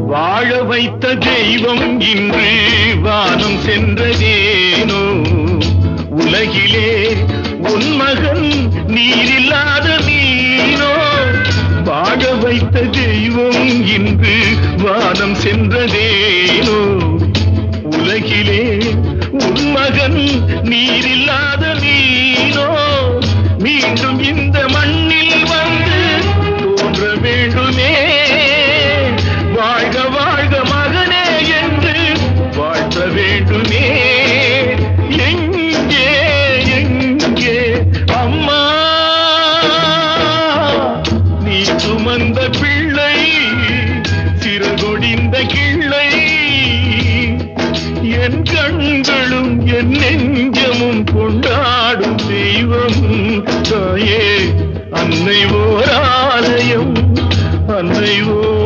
வாழ வைத்த தெய்வம் இன்று வானம் சென்றதேனோ உலகிலே உன் மகன் நீரில்லாத மீனோ வாழ வைத்த தெய்வம் இன்று வானம் சென்றதேனோ உலகிலே உன் மகன் நீரில்லாத மீனோ மீண்டும் இந்த மண்ணில் வந்து தோன்ற வேண்டுமே வாழ்க வாழ்க மகனே என்று வாழ்த்த வேண்டுமே எங்கே எங்கே அம்மா நீ சுமந்த பிள்ளை சிறகொடிந்த கிள்ளை என் கண்களும் என் நெஞ்சமும் கொண்டாடும் தெய்வம் தாயே அன்னை ஓர் ஆலயம் அன்னை ஓர்